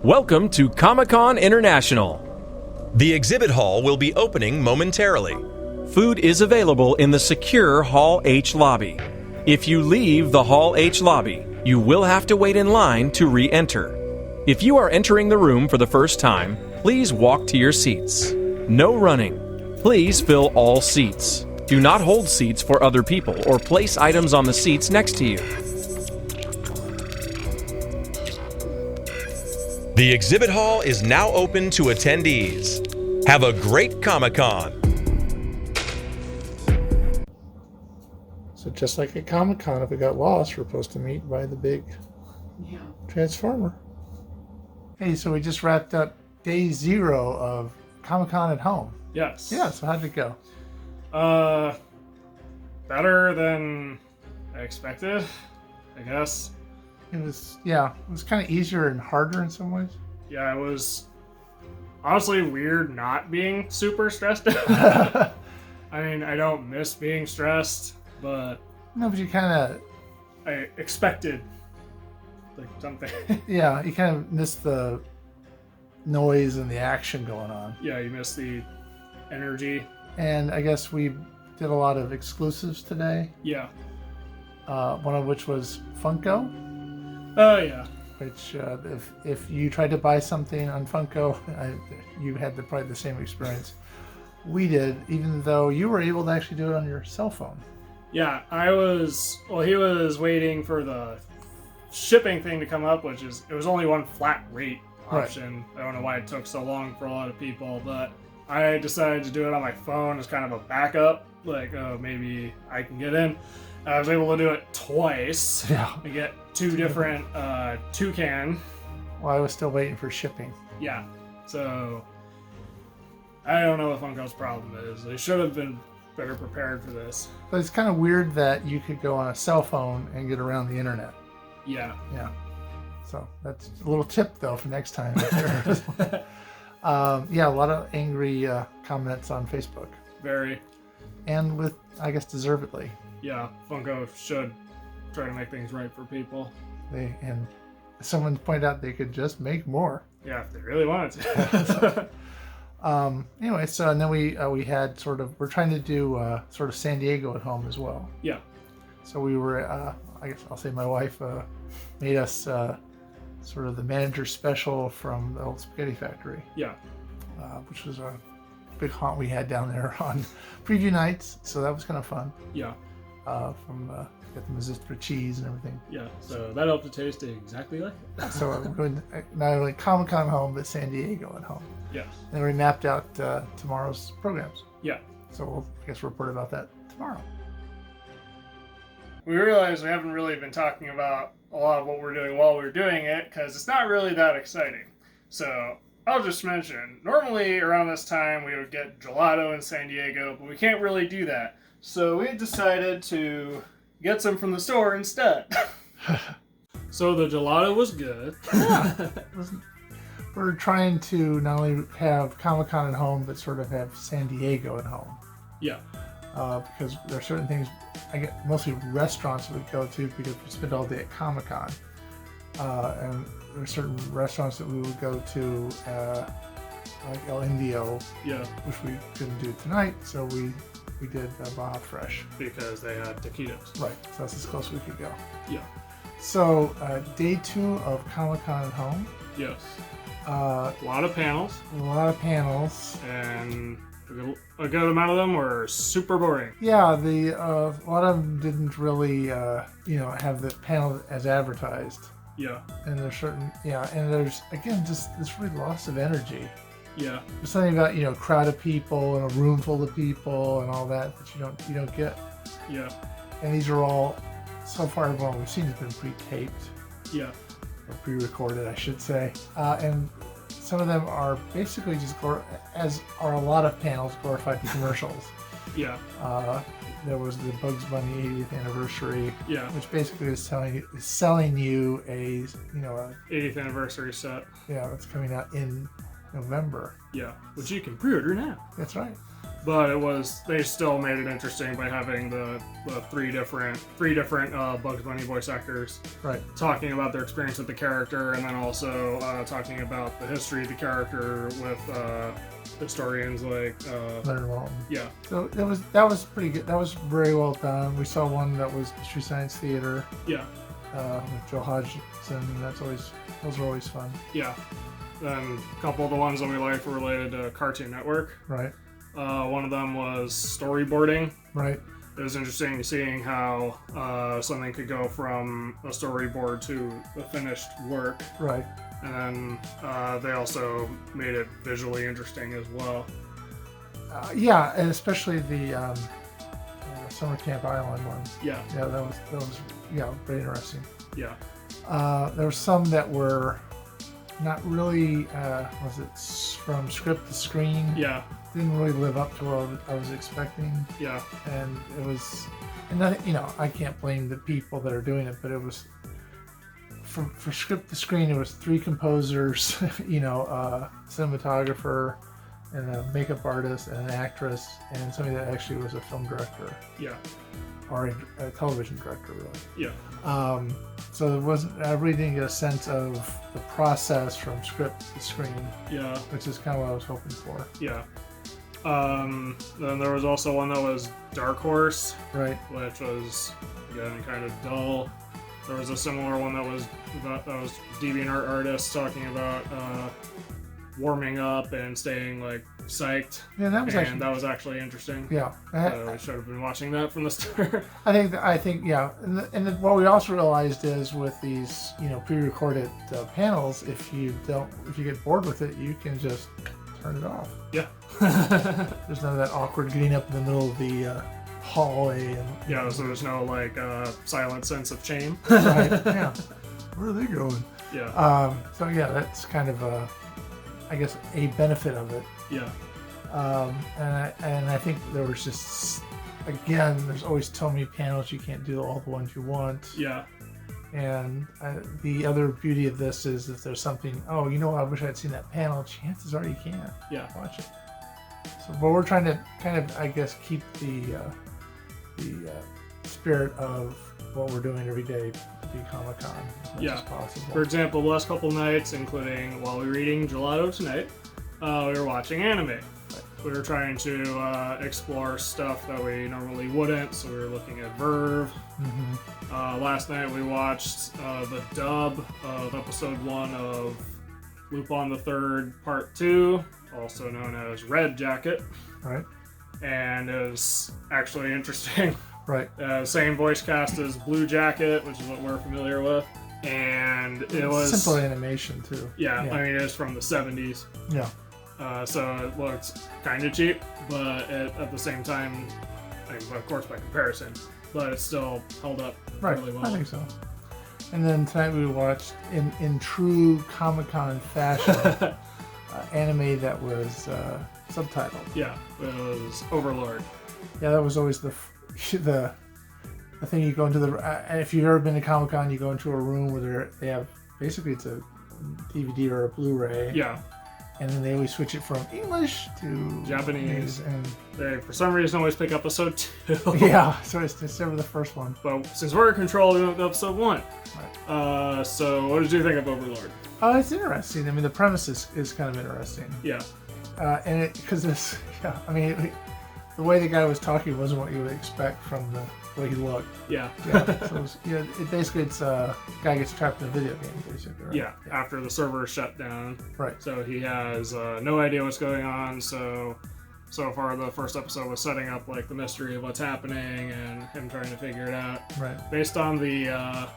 Welcome to Comic-Con International. The exhibit hall will be opening momentarily. Food is available in the secure Hall H lobby. If you leave the Hall H lobby, you will have to wait in line to re-enter. If you are entering the room for the first time, please walk to your seats. No running. Please fill all seats. Do not hold seats for other people or place items on the seats next to you. The exhibit hall is now open to attendees. Have a great Comic-Con. So just like at Comic-Con, if we got lost, we're supposed to meet by the big Transformer. Hey, so we just wrapped up day 0 of Comic-Con at home. Yes. Yeah, so how'd it go? Better than I expected, I guess. It was kind of easier and harder in some ways. Yeah, it was honestly weird not being super stressed out. I mean, I don't miss being stressed, but No, but you kind of, I expected like something. yeah, you kind of missed the noise and the action going on. Yeah, you miss the energy. And I guess we did a lot of exclusives today, Yeah. one of which was Funko. Oh, yeah. Which, if you tried to buy something on Funko, you had probably the same experience we did, even though you were able to actually do it on your cell phone. Yeah, he was waiting for the shipping thing to come up, it was only one flat rate option. Right. I don't know why it took so long for a lot of people, but I decided to do it on my phone as kind of a backup, like, maybe I can get in. I was able to do it twice. Yeah. And get 2 different toucan. Well, I was still waiting for shipping. Yeah. So I don't know what Funko's problem is. They should have been better prepared for this. But it's kind of weird that you could go on a cell phone and get around the internet. Yeah. Yeah. So that's a little tip, though, for next time. Yeah, a lot of angry comments on Facebook. Very. And with, I guess, deservedly. Yeah, Funko should try to make things right for people. And someone pointed out they could just make more. Yeah, if they really wanted to. Anyway, so and then we had we're trying to do sort of San Diego at home as well. Yeah. So we were, I guess I'll say my wife made us sort of the manager special from the old Spaghetti Factory. Yeah. Which was a big haunt we had down there on preview nights. So that was kind of fun. Yeah. From got the Mazistra cheese and everything. Yeah, so that helped to taste exactly like it. So we're going not only Comic-Con home, but San Diego at home. Yeah. And we mapped out tomorrow's programs. Yeah. So we'll, I guess, report about that tomorrow. We realize we haven't really been talking about a lot of what we're doing while we're doing it, because it's not really that exciting. So I'll just mention, normally around this time we would get gelato in San Diego, but we can't really do that. So we decided to get some from the store instead. So the gelato was good. Yeah. We're trying to not only have Comic-Con at home, but sort of have San Diego at home. Yeah. Because there are certain things, mostly restaurants we go to because we spend all day at Comic-Con. And there are certain restaurants that we would go to, like El Indio, Yeah. which we couldn't do tonight, so we did Baja Fresh. Because they had taquitos. Right, so that's as close as we could go. Yeah. So, day 2 of Comic-Con at home. Yes. A A lot of panels, lot of panels. and a good amount of them were super boring. Yeah, a lot of them didn't really, have the panel as advertised. Yeah. And there's and there's, again, just this really loss of energy. Yeah. There's something about, a crowd of people and a room full of people and all that you don't get. Yeah. And these are all, so far, everyone we've seen has been pre-taped. Yeah. Or pre-recorded, I should say. And some of them are basically just, as are a lot of panels, glorified commercials. Yeah. There was the Bugs Bunny 80th anniversary, Yeah. which basically is selling you a 80th anniversary set. it's coming out in November. Yeah. Which you can pre-order now. That's right. But they still made it interesting by having the three different Bugs Bunny voice actors Right. talking about their experience with the character, and then also talking about the history of the character with historians like Leonard Maltin. yeah. So that was pretty good. That was very well done. We saw one that was Mystery Science Theater Yeah. with Joe Hodgson. Those are always fun. Yeah. Then a couple of the ones that we liked were related to Cartoon Network. Right. One of them was storyboarding. Right. It was interesting seeing how something could go from a storyboard to a finished work. Right. And then they also made it visually interesting as well. Yeah, and especially the Summer Camp Island one. Yeah. Yeah, that was very interesting. Yeah. There were some that were not really, was it from script to screen? Yeah. Didn't really live up to what I was expecting. Yeah. And it was, and I can't blame the people that are doing it, but it was, for script to screen, it was 3 composers, cinematographer, and a makeup artist, and an actress, and somebody that actually was a film director. Yeah. Or a television director, really. Yeah. So there wasn't, I really didn't get a sense of the process from script to screen. Yeah. Which is kind of what I was hoping for. Yeah. Then there was also one that was Dark Horse, Right. which was again kind of dull. There was a similar one that was DeviantArt artists talking about warming up and staying like psyched. Yeah, that was actually interesting. Yeah. We should have been watching that from the start. I think, yeah. And what we also realized is with these, pre-recorded panels, if you get bored with it, you can just turn it off. Yeah. There's none of that awkward getting up in the middle of the hallway. Yeah, so there's no silent sense of shame. Right. Yeah. Where are they going? Yeah. So yeah, that's kind of I guess a benefit of it. Yeah. And I think there was just, again, there's always so many panels, you can't do all the ones you want. Yeah. And the other beauty of this is if there's something, I wish I'd seen that panel, chances are you can't. Yeah. Watch it. So, but we're trying to kind of, I guess, keep the spirit of what we're doing every day to be Comic-Con as much as possible. For example, the last couple nights, including while we were eating gelato tonight, we were watching anime. Right. We were trying to explore stuff that we normally wouldn't, so we were looking at Verve. Mm-hmm. Last night we watched the dub of episode 1 of Lupin the Third Part 2, also known as Red Jacket. Right. And it was actually interesting. Right. Same voice cast as Blue Jacket, which is what we're familiar with. And it was simple animation too. Yeah, I mean, it's from the 70s. Yeah. So it looks kind of cheap, but at the same time, of course by comparison, but it still held up really well. I think so. And then tonight we watched, in true Comic-Con fashion, anime that was subtitled. Yeah, it was Overlord. Yeah, that was always the thing. You go into if you've ever been to Comic-Con, you go into a room where they have, basically it's a DVD or a Blu-ray. Yeah. And then they always switch it from English to Japanese. And they, for some reason, always pick episode 2. Yeah, so it's never the first one. But since we're in control, we went to episode 1. Right. So what did you think of Overlord? Oh, it's interesting. I mean, the premise is kind of interesting. Yeah. And because this, the way the guy was talking wasn't what you would expect from the way he looked. Yeah. So it's a guy gets trapped in a video game, basically. Right? Yeah. After the server shut down. Right. So he has no idea what's going on. So far, the first episode was setting up the mystery of what's happening and him trying to figure it out. Right. Based on the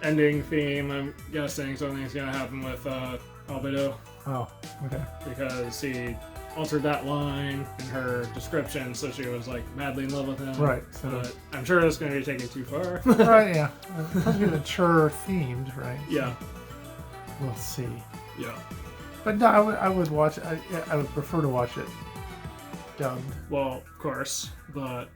ending theme, I'm guessing something's gonna happen with Albedo. Oh, okay. Because he altered that line in her description, so she was madly in love with him. Right. But I'm sure it's going to be taken too far. Right. Yeah. It's supposed to be mature themed, right? Yeah. So we'll see. Yeah. But no, I would watch. I would prefer to watch it dubbed. Well, of course, but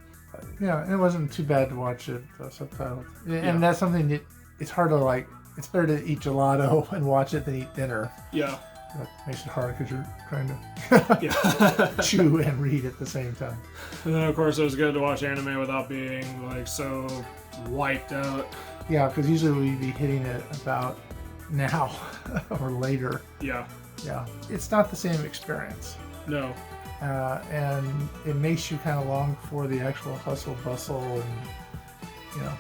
yeah, it wasn't too bad to watch it subtitled. And that's something that it's hard to It's better to eat gelato and watch it than eat dinner. Yeah. That makes it hard because you're trying to Yeah. chew and read at the same time. And then of course it was good to watch anime without being like so wiped out. Yeah, because usually we'd be hitting it about now or later. Yeah. Yeah, it's not the same experience. No. And it makes you kind of long for the actual hustle bustle and, you know,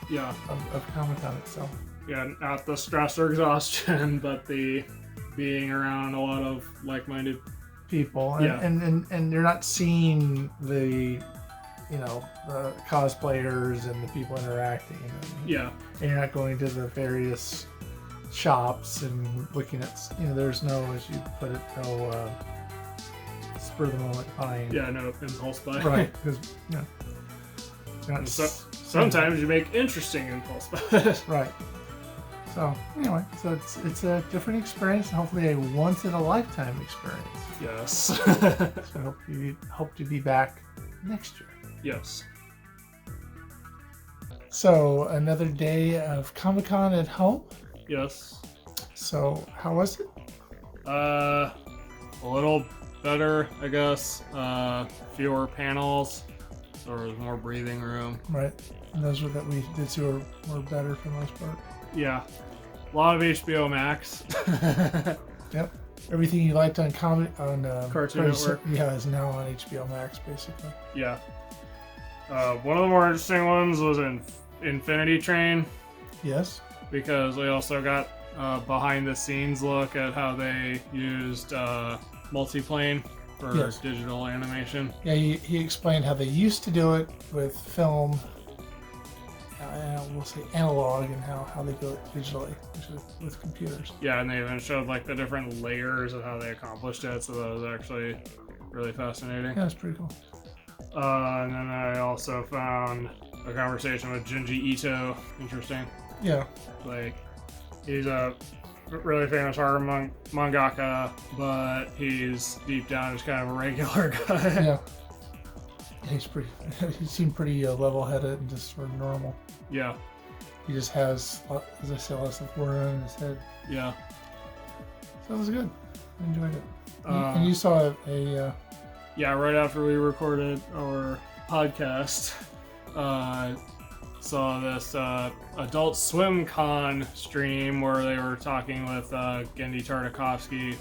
Yeah. of Comic-Con itself. Yeah, not the stress or exhaustion, but the being around a lot of like-minded. People, and, Yeah. and you're not seeing the, you know, the cosplayers and the people interacting. Yeah. And you're not going to the various shops and looking at, you know, there's no, as you put it, no spur of the moment buying. Yeah, no impulse buy. Right, because, you know, you're not Sometimes you make interesting impulse buys. right. So anyway, so it's a different experience, and hopefully a once in a lifetime experience. Yes. So hope to be back next year. Yes. So another day of Comic-Con at home. Yes. So how was it? A little better, I guess. Fewer panels. So there was more breathing room. Right, and those were that we did see were better for the most part. Yeah. A lot of HBO Max. Yep. Everything you liked on Cartoon Network. Yeah, is now on HBO Max basically. Yeah. One of the more interesting ones was in Infinity Train, Yes. because we also got behind the scenes look at how they used multiplane for Yes. digital animation. Yeah, he explained how they used to do it with film, we'll say analog, and how they do it digitally, which is with computers. Yeah, and they even showed like the different layers of how they accomplished it, so that was actually really fascinating. Yeah, it's pretty cool. And then I also found a conversation with Junji Ito interesting. Yeah. Like, he's a really famous horror mangaka, but he's deep down just kind of a regular guy. Yeah. He's pretty. He seemed pretty level-headed and just sort of normal. Yeah, He just has, as I said, lots of work in his head. yeah. So it was good. I enjoyed it. Uh, And you saw a Yeah, right after we recorded our podcast, saw this Adult Swim Con stream where they were talking with Gendy Tartakovsky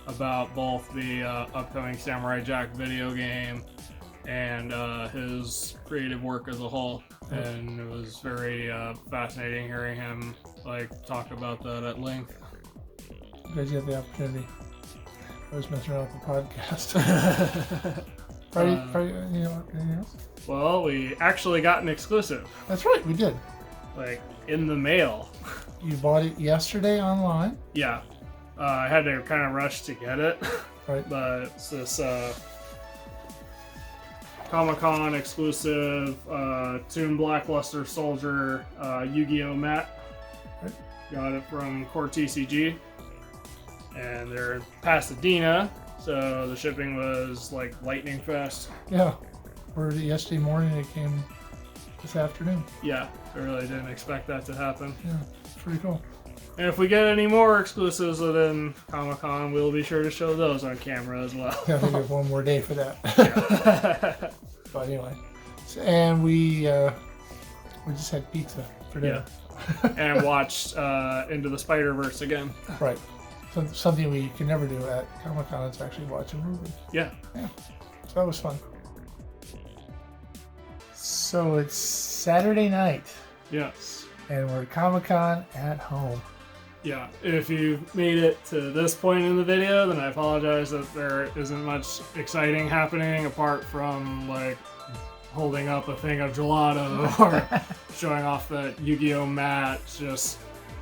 about both the upcoming Samurai Jack video game and his creative work as a whole. And it was very fascinating hearing him like talk about that at length. you guys get the opportunity. I was messing around with the podcast. Friday, you know, anything else? Well, we actually got an exclusive, That's right, we did. like in the mail. You bought it yesterday online, Yeah, I had to kind of rush to get it, right? but it's this Comic-Con exclusive Toon Blackluster Soldier Yu-Gi-Oh! Mat. Right. Got it from Core TCG, and they're in Pasadena, so the shipping was like lightning fast. Yeah. Ordered it yesterday morning. It came this afternoon. Yeah, I really didn't expect that to happen. Yeah, it's pretty cool. And if we get any more exclusives within Comic-Con, we'll be sure to show those on camera as well. I think we have one more day for that. But anyway, and we just had pizza for dinner. And watched Into the Spider-Verse again. Right. Something we can never do at Comic-Con is actually watch a movie. Yeah. So that was fun. So it's Saturday night, Yes. and we're at Comic-Con at home. Yeah. If you made it to this point in the video, then I apologize that there isn't much exciting happening apart from like holding up a thing of gelato or showing off the Yu-Gi-Oh! Mat. Just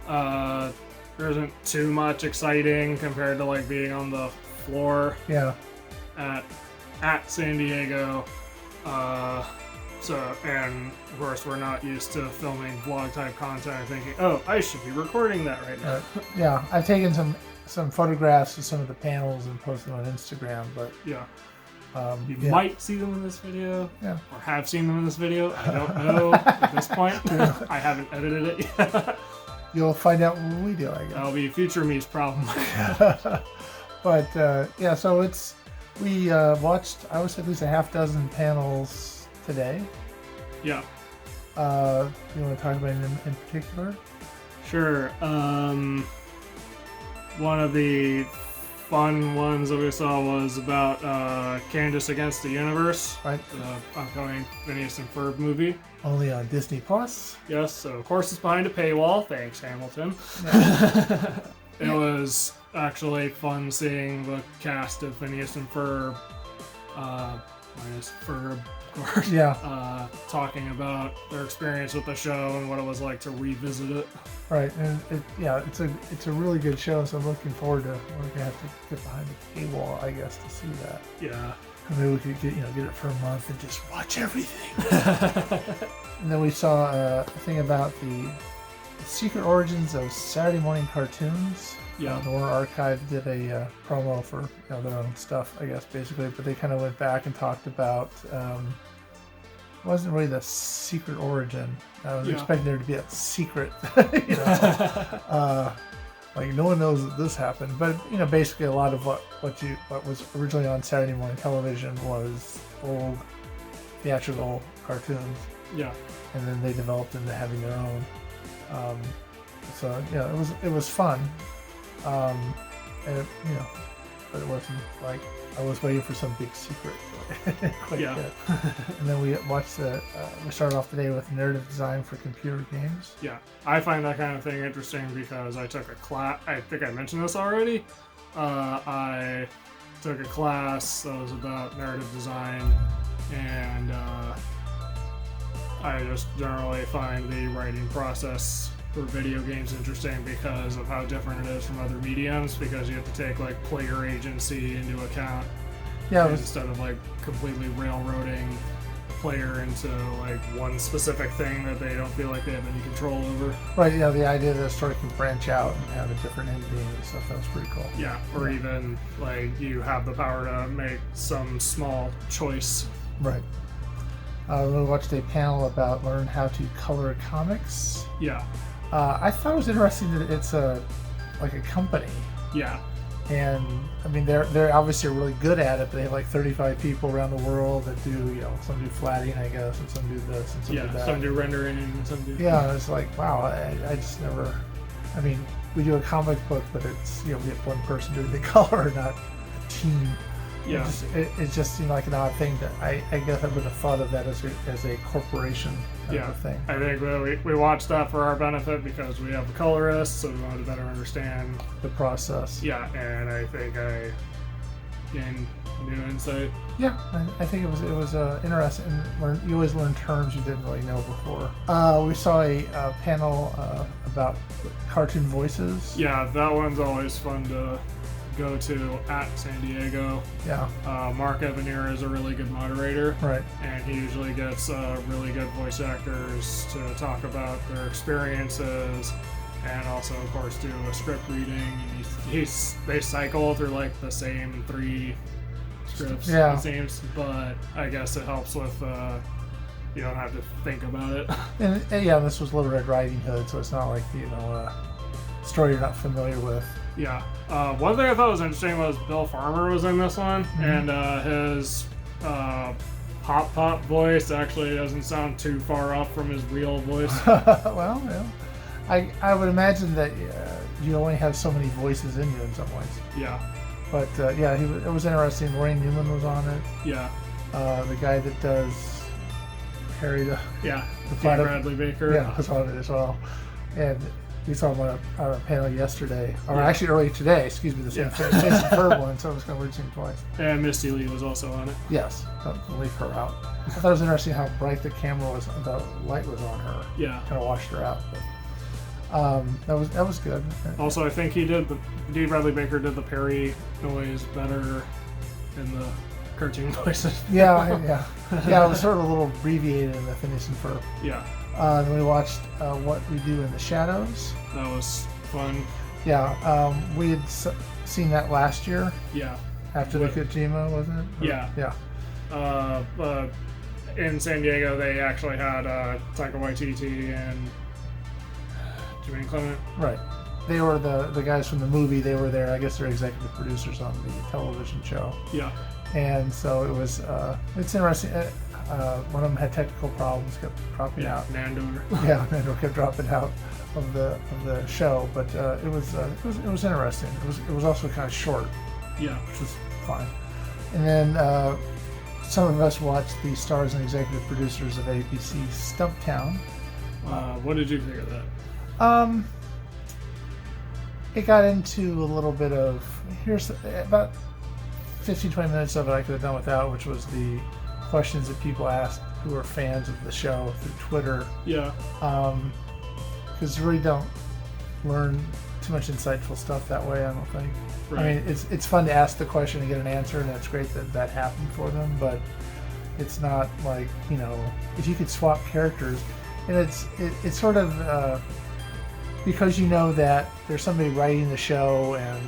there isn't too much exciting compared to like being on the floor Yeah. at San Diego. So, and of course, we're not used to filming vlog type content and thinking, oh, I should be recording that right now. Yeah. I've taken some photographs of some of the panels and posted them on Instagram, but Yeah. You yeah. might see them in this video, Yeah. or have seen them in this video. I don't know at this point. I haven't edited it yet. You'll find out when we do, I guess. That'll be future me's problem. But yeah, so we watched, I would say, at least a half dozen panels today. Yeah. You want to talk about anything in particular? Sure. One of the fun ones that we saw was about Candace Against the Universe, Right. the upcoming Phineas and Ferb movie. Only on Disney Plus. Yes, so of course it's behind a paywall. Thanks, Hamilton. Yeah. It was actually fun seeing the cast of Phineas and Ferb, minus Ferb, of course, Yeah. talking about their experience with the show and what it was like to revisit it. Right, and it's a really good show. So I'm looking forward to. We're gonna have to get behind the paywall, I guess, to see that. Yeah. And maybe we could get it for a month and just watch everything. And then we saw a thing about the secret origins of Saturday morning cartoons. Yeah. The Warner Archive did a promo for their own stuff, I guess, basically. But they kind of went back and talked about. It wasn't really the secret origin. I was expecting there to be a secret, like no one knows that this happened. But basically a lot of what was originally on Saturday morning television was old theatrical cartoons. Yeah. And then they developed into having their own. So it was fun. And but it wasn't like I was waiting for some big secret. Quite yet. And then we watched we started off the day with narrative design for computer games. Yeah, I find that kind of thing interesting because I took a class. I think I mentioned this already. I took a class that was about narrative design, and I just generally find the writing process for video games interesting because of how different it is from other mediums, because you have to take like player agency into account. Yeah, instead of like completely railroading player into like one specific thing that they don't feel like they have any control over. Right, yeah, the idea that a story can branch out and have a different ending and stuff, that was pretty cool. Yeah, or even like you have the power to make some small choice. Right. We watched a panel about learn how to color comics. Yeah. I thought it was interesting that it's like a company. Yeah. And I mean, they're obviously really good at it. But they have like 35 people around the world that do, some do flatting, I guess, and some do this, and some do that. Some do rendering, and some do. Yeah, it's like, wow, I just never. I mean, we do a comic book, but it's we have one person doing the color, not a team. Yeah. It just seemed like an odd thing that I guess I would have thought of that as a corporation kind of thing. I think we watched that for our benefit because we have a colorist, so we wanted to better understand the process. Yeah, and I think I gained new insight. Yeah, I think it was interesting. You always learn terms you didn't really know before. We saw a panel about cartoon voices. Yeah, that one's always fun to go to at San Diego. Yeah. Mark Evanier is a really good moderator. Right. And he usually gets really good voice actors to talk about their experiences and also, of course, do a script reading. And they cycle through like the same 3 scripts, it seems, but I guess it helps with you don't have to think about it. And this was Little Red Riding Hood, so it's not like a story you're not familiar with. Yeah. One thing I thought was interesting was Bill Farmer was in this one, and his pop voice actually doesn't sound too far off from his real voice. Well, I would imagine that you only have so many voices in you in some ways. Yeah. But it was interesting. Lorraine Newman was on it. Yeah. The guy that does Harry the Bradley Baker. Yeah, was on it as well. And we saw him on a panel yesterday, or actually earlier today. Excuse me, the same third one. So I was going to read him twice. And Misty Lee was also on it. Yes, don't leave her out. I thought it was interesting how bright the camera was, the light was on her. Yeah, kind of washed her out. But that was good. Also, I think D. Bradley Baker did the Perry noise better in the cartoon voices. Yeah. It was sort of a little abbreviated in the Phineas and Ferb. Yeah. Then we watched What We Do in the Shadows. That was fun. Yeah, we had seen that last year. Yeah. After the Kojima, wasn't it? Yeah. Yeah. In San Diego, they actually had Taika Waititi and Jimmy and Clement. Right. They were the guys from the movie. They were there. I guess they're executive producers on the television show. Yeah. And so it was. It's interesting. One of them had technical problems, kept dropping out. Nandor. Yeah, Nandor kept dropping out of the show, but it was interesting. It was also kind of short, Yeah. which was fun. And then some of us watched the stars and executive producers of ABC Stumptown. What did you think of that? It got into a little bit of here's about 15-20 minutes of it I could have done without, which was the questions that people asked who are fans of the show through Twitter. Yeah. Because you really don't learn too much insightful stuff that way, I don't think. Right. I mean, it's fun to ask the question and get an answer, and it's great that that happened for them, but it's not like, if you could swap characters, and it's sort of because you know that there's somebody writing the show, and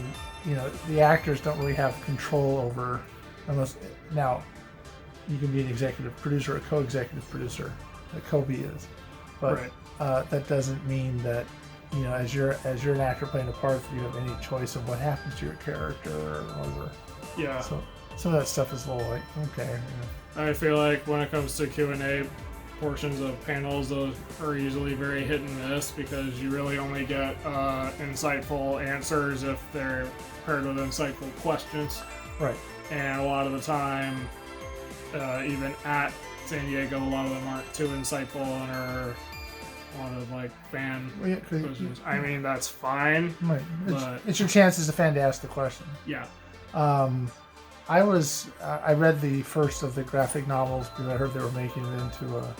the actors don't really have control over, unless now you can be an executive producer or a co-executive producer, like Kobe is, but Right. that doesn't mean that as you're an actor playing a part, that you have any choice of what happens to your character or whatever. Yeah. So some of that stuff is a little like, okay. I feel like when it comes to Q&A portions of panels, those are usually very hit and miss because you really only get insightful answers if they're paired with insightful questions. Right. And a lot of the time, even at San Diego, a lot of them aren't too insightful and are a lot of like fan Well, yeah, 'cause questions. I mean, that's fine. right. But- It's your chance as a fan to ask the question. Yeah. I read the first of the graphic novels because I heard they were making it into a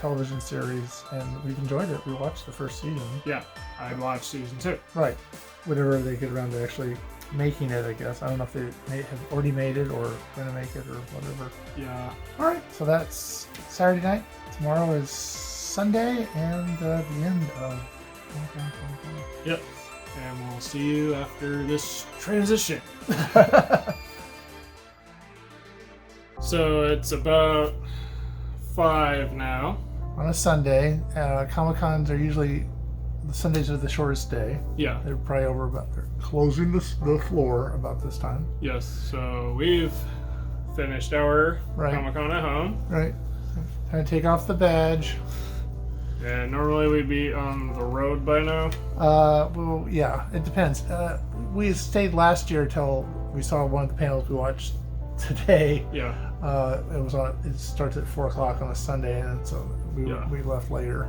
television series, and we've enjoyed it. We watched the first season. Yeah. I watched season 2. Right. Whatever they get around to actually making it, I guess. I don't know if they have already made it or going to make it or whatever. Yeah. All right. So that's Saturday night. Tomorrow is Sunday and the end of 2020. Yep. And we'll see you after this transition. So it's about 5 now. On a Sunday, Comic-Cons are usually, the Sundays are the shortest day. Yeah. They're probably over they're closing the floor about this time. Yes. So we've finished our Right. Comic-Con at home. Right. Time to take off the badge. And normally we'd be on the road by now. Well, yeah, it depends. We stayed last year till we saw one of the panels we watched today. Yeah. It starts at 4:00 on a Sunday, and so Yeah. we left later.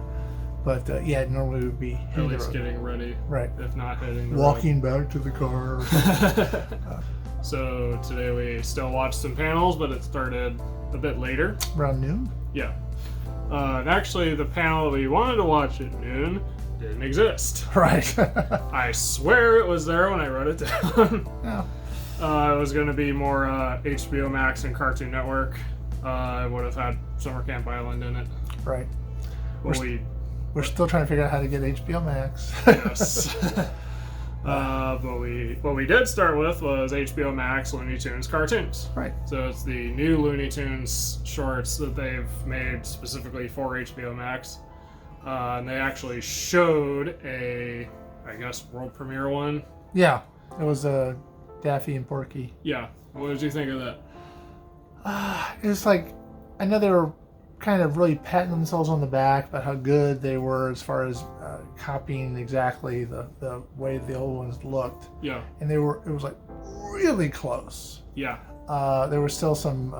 But normally we'd be At hitting the least road. getting ready. Right. If not hitting the Walking back to the car. road. So today we still watched some panels, but it started a bit later. Around noon. Yeah. And actually, the panel that we wanted to watch at noon didn't exist. Right. I swear it was there when I wrote it down. Yeah. It was going to be more HBO Max and Cartoon Network. It would have had Summer Camp Island in it. Right. But We're still trying to figure out how to get HBO Max. yes. But what we did start with was HBO Max Looney Tunes cartoons. Right. So it's the new Looney Tunes shorts that they've made specifically for HBO Max. And they actually showed a, I guess, world premiere one. Yeah. It was Daffy and Porky. Yeah. What did you think of that? It was like, I know they were kind of really patting themselves on the back about how good they were as far as copying exactly the way the old ones looked. Yeah. And it was like really close. Yeah. There were still some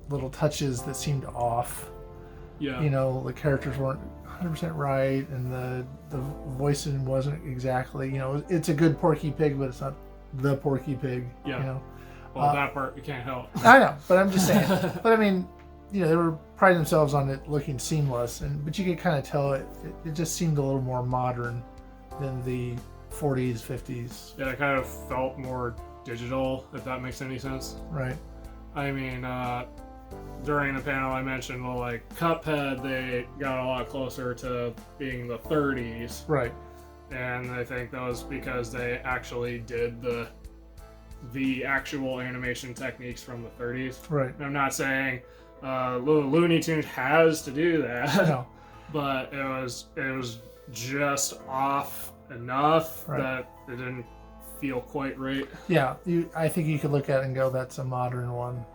little touches that seemed off. Yeah. The characters weren't 100% right, and the voicing wasn't exactly, it's a good Porky Pig, but it's not the Porky Pig. Yeah. Well, that part you can't help. I know, but I'm just saying. But I mean, they were priding themselves on it looking seamless, but you could kind of tell it just seemed a little more modern than the 40s, 50s. Yeah, it kind of felt more digital, if that makes any sense. Right. I mean, during the panel I mentioned, well, like Cuphead, they got a lot closer to being the 30s. Right. And I think that was because they actually did the actual animation techniques from the 30s. Right. And I'm not saying Looney Tunes has to do that, No. but it was just off enough Right. that it didn't feel quite right. Yeah, I think you could look at it and go, that's a modern one.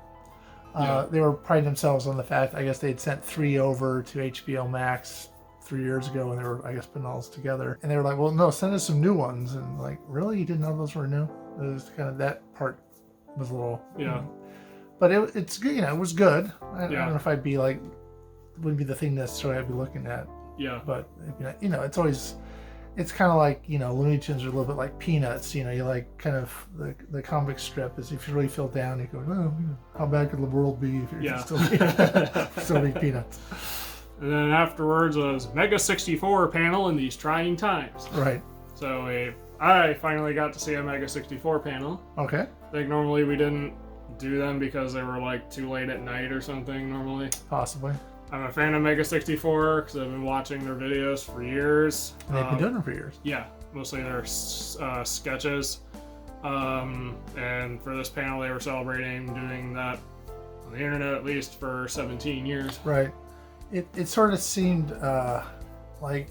Yeah. They were priding themselves on the fact, I guess they'd sent 3 over to HBO Max 3 years ago, and they were, I guess, putting all this together. And they were like, well, no, send us some new ones. And like, really? You didn't know those were new? It was kind of, that part was a little... Yeah. But it's good, it was good. I Yeah. don't know if I'd be like, wouldn't be the thing necessarily I'd be looking at. Yeah. But, it's always... It's kind of like, Looney Tunes are a little bit like Peanuts. You like kind of the comic strip is if you really feel down, you go, oh, how bad could the world be if you're still being Peanuts? And then afterwards was Mega 64 panel in these trying times. Right. So I finally got to see a Mega 64 panel. Okay. I think normally we didn't do them because they were like too late at night or something normally. Possibly. I'm a fan of Mega 64 because I've been watching their videos for years. And they've been doing it for years. Yeah, mostly their sketches. And for this panel, they were celebrating doing that on the internet at least for 17 years. Right. It sort of seemed like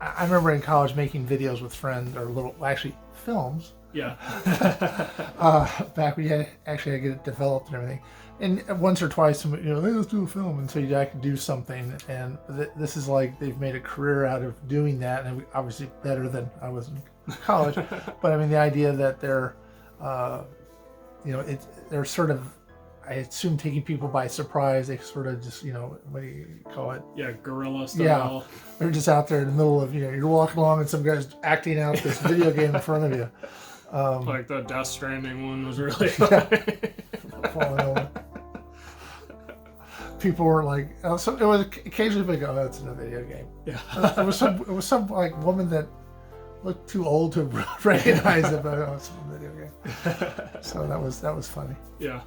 I remember in college making videos with friends or films. Yeah. Back when you had to get it developed and everything. And once or twice, hey, let's do a film. And so you could do something. And this is like they've made a career out of doing that. And obviously better than I was in college. But I mean, the idea that they're, they're sort of, I assume, taking people by surprise. They sort of just, what do you call it? Yeah, guerrilla style. Yeah. They're just out there in the middle of, you're walking along and some guy's acting out this video game in front of you. Like the Death Stranding one was really falling over. People were like, so it was occasionally they go, oh, it's in a video game. Yeah. It was some like woman that looked too old to recognize it, but it's a video game. So that was funny. Yeah.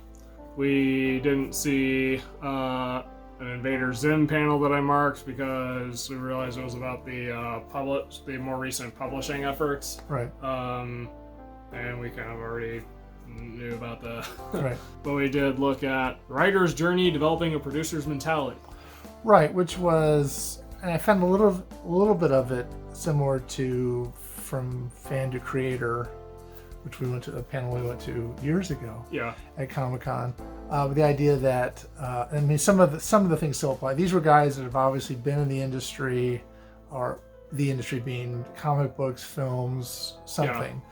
We didn't see an Invader Zim panel that I marked because we realized it was about the more recent publishing efforts. Right. And we kind of already knew about that. Right. But we did look at writer's journey developing a producer's mentality. Right, which was, and I found a little bit of it similar to From Fan to Creator, which we went to a panel we went to years ago. Yeah. At Comic-Con. With the idea that some of the things still apply. These were guys that have obviously been in the industry, or the industry being comic books, films, something. Yeah.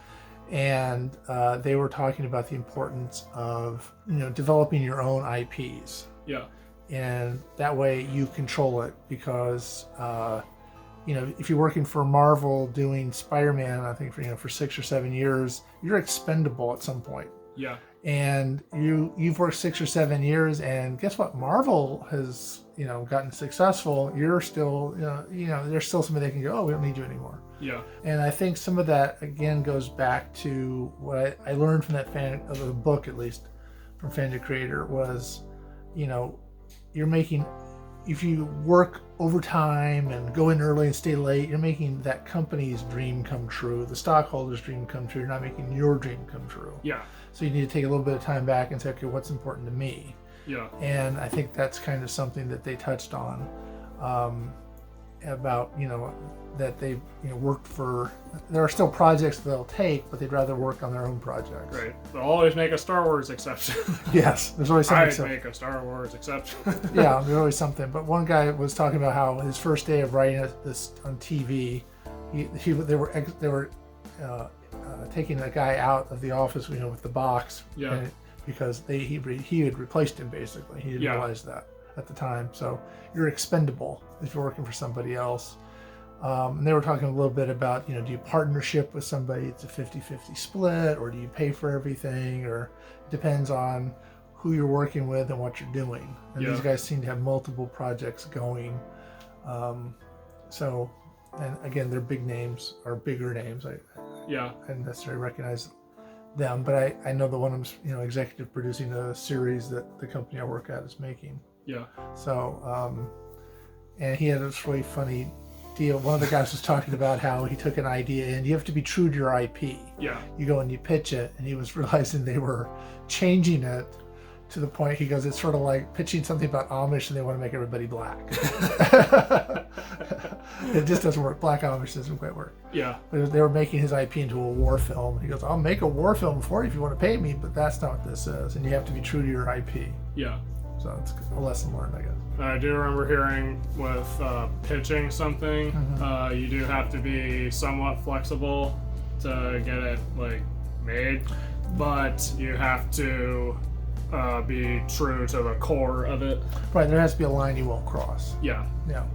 And they were talking about the importance of developing your own IPs. Yeah. And that way you control it because if you're working for Marvel doing Spider-Man, I think for 6 or 7 years, you're expendable at some point. Yeah. And you've worked 6 or 7 years, and guess what? Marvel has gotten successful. You're still there's still somebody that can go, oh, we don't need you anymore. Yeah. And I think some of that again goes back to what I learned from that the book, at least from Fan to Creator, was you're making, if you work overtime and go in early and stay late, you're making that company's dream come true, the stockholders' dream come true. You're not making your dream come true. Yeah. So you need to take a little bit of time back and say, okay, what's important to me? Yeah. And I think that's kind of something that they touched on about, that they worked for. There are still projects that they'll take, but they'd rather work on their own projects. Right. They'll always make a Star Wars exception. Yes, there's always something. I'd make a Star Wars exception. Yeah, there's always something. But one guy was talking about how his first day of writing this on TV, they were taking a guy out of the office, with the box. Yeah. Because he had replaced him basically. He didn't realize that at the time. So you're expendable if you're working for somebody else. And they were talking a little bit about, do you partnership with somebody? It's a 50-50 split, or do you pay for everything? Or it depends on who you're working with and what you're doing. And these guys seem to have multiple projects going. So, and again, they're big names, or bigger names. I didn't necessarily recognize them, but I know the one I'm executive producing a series that the company I work at is making. Yeah. So, and he had this really funny deal. One of the guys was talking about how he took an idea and you have to be true to your IP. Yeah. You go and you pitch it, and he was realizing they were changing it to the point, he goes, it's sort of like pitching something about Amish and they want to make everybody black. It just doesn't work. Black Amish doesn't quite work. Yeah. But they were making his IP into a war film. He goes, I'll make a war film for you if you want to pay me, but that's not what this is. And you have to be true to your IP. Yeah. So it's a lesson learned, I guess. I do remember hearing with pitching something, you do have to be somewhat flexible to get it like made, but you have to be true to the core of it. Right, there has to be a line you won't cross. Yeah. Yeah.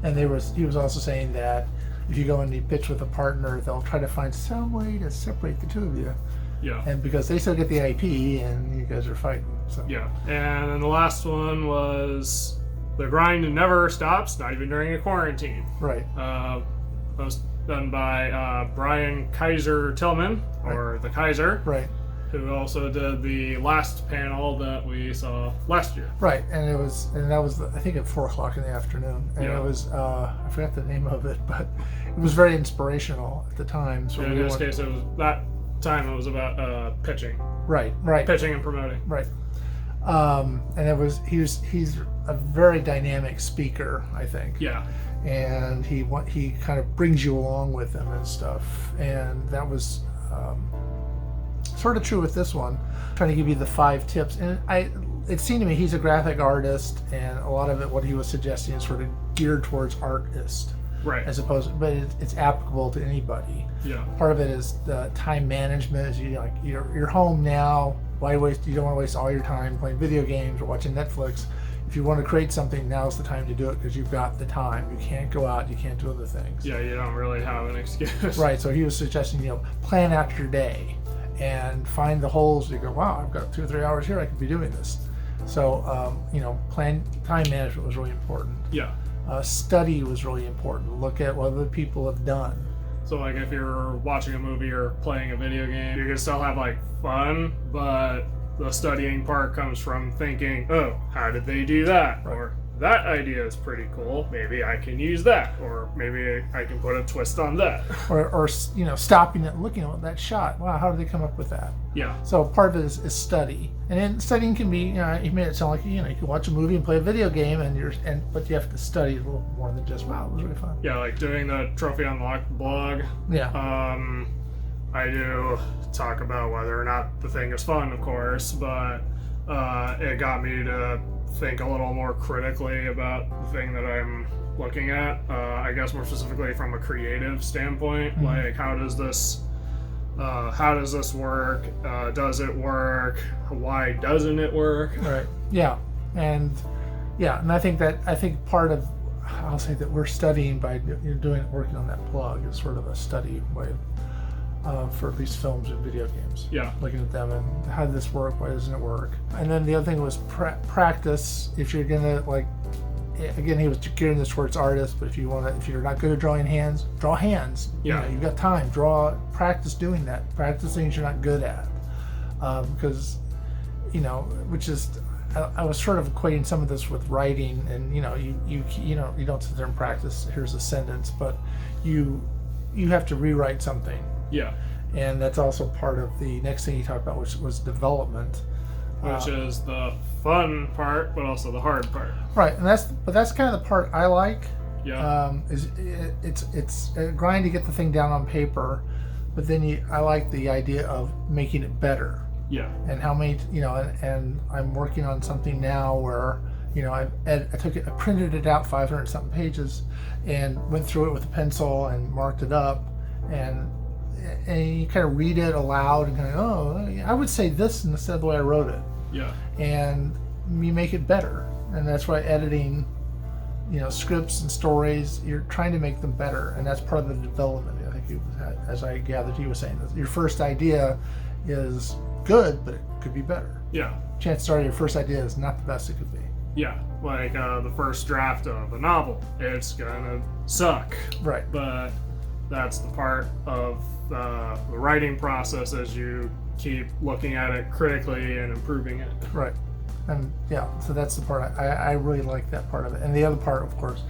And he was also saying that if you go and you pitch with a partner, they'll try to find some way to separate the two of you. Yeah. And because they still get the IP and you guys are fighting. So. Yeah. And then the last one was the grind never stops, not even during a quarantine. Right. That was done by Brian Kaiser Tillman, or the Kaiser, Right. who also did the last panel that we saw last year. Right. And that was I think at 4:00 in the afternoon. And Yeah. it was I forgot the name of it, but it was very inspirational at the time. So In this case, it was about pitching. Right. Pitching and promoting. Right. And he's a very dynamic speaker, I think. Yeah. And he kind of brings you along with him and stuff. And that was sort of true with this one. Trying to give you the 5 tips. And it seemed to me he's a graphic artist, and a lot of it, what he was suggesting, is sort of geared towards artists. Right. As opposed, but it's applicable to anybody. Yeah. Part of it is the time management. Is you're home now. Why waste? You don't want to waste all your time playing video games or watching Netflix. If you want to create something, now's the time to do it because you've got the time. You can't go out. You can't do other things. Yeah, you don't really have an excuse. Right. So he was suggesting, plan out your day and find the holes. You go, wow, I've got 2 or 3 hours here. I could be doing this. So plan time management was really important. Yeah. Study was really important. Look at what other people have done. So like if you're watching a movie or playing a video game, you can still have like fun, but the studying part comes from thinking, oh, how did they do that? Right. Or that idea is pretty cool. Maybe I can use that. Or maybe I can put a twist on that. Or stopping and looking at that shot. Wow, how did they come up with that? Yeah. So part of it is study. And then studying can be, he made it sound like, you can watch a movie and play a video game, but you have to study a little more than just, wow, it was really fun. Yeah, like doing the Trophy Unlocked blog. Yeah. I do talk about whether or not the thing is fun, of course, but it got me to think a little more critically about the thing that I'm looking at. I guess more specifically from a creative standpoint, Mm-hmm. like how does this work? Does it work? Why doesn't it work? Right. Yeah. And I think part of, I'll say that we're studying by working on that plug is sort of a study way for at least films and video games. Yeah. Looking at them and how does this work? Why doesn't it work? And then the other thing was practice. If you're gonna again, he was gearing this towards artists, but if you're not good at drawing hands, draw hands. Yeah. You've got time. Practice doing that. Practice things you're not good at. Because, which is, I was sort of equating some of this with writing, and you don't sit there and practice. Here's a sentence, but you have to rewrite something. Yeah. And that's also part of the next thing you talked about, which was development. Which is the fun part, but also the hard part. Right, and that's kind of the part I like. Yeah. It's a grind to get the thing down on paper, but then I like the idea of making it better. Yeah. And how many, and I'm working on something now where, I printed it out 500 something pages, and went through it with a pencil and marked it up, and you kind of read it aloud and kind of, I would say this instead of the way I wrote it. Yeah. And you make it better. And that's why editing, scripts and stories, you're trying to make them better. And that's part of the development. I think as I gathered, he was saying this. Your first idea is good, but it could be better. Yeah. Chances are your first idea is not the best it could be. Yeah. Like the first draft of a novel, it's gonna suck. Right. But that's the part of the writing process as you keep looking at it critically and improving it. Right. And so that's the part I really like that part of it. And the other part, of course,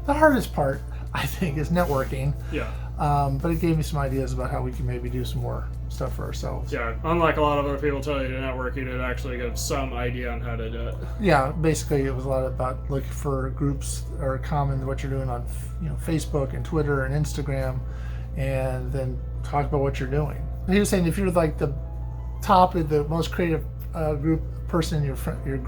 the hardest part, I think, is networking. Yeah. But it gave me some ideas about how we can maybe do some more stuff for ourselves. Yeah, unlike a lot of other people tell you to network, it actually gives some idea on how to do it. Yeah, basically it was a lot about looking for groups that are common to what you're doing on Facebook and Twitter and Instagram, and then talk about what you're doing. He was saying if you're like the top of the most creative group person in your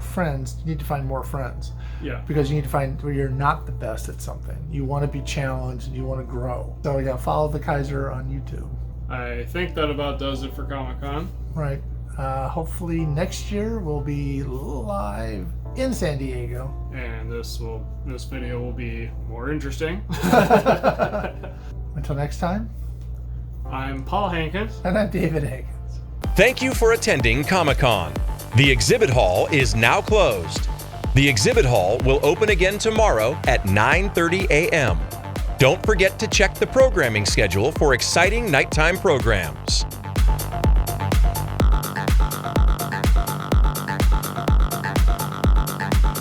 friends, you need to find more friends. Yeah. Because you need to find where you're not the best at something. You want to be challenged and you want to grow. So yeah, follow the Kaiser on YouTube. I think that about does it for Comic-Con. Right. Hopefully next year we'll be live in San Diego. And this video will be more interesting. Until next time, I'm Paul Hankins. and I'm David Hankins. Thank you for attending Comic-Con. The exhibit hall is now closed. The exhibit hall will open again tomorrow at 9:30 a.m. Don't forget to check the programming schedule for exciting nighttime programs.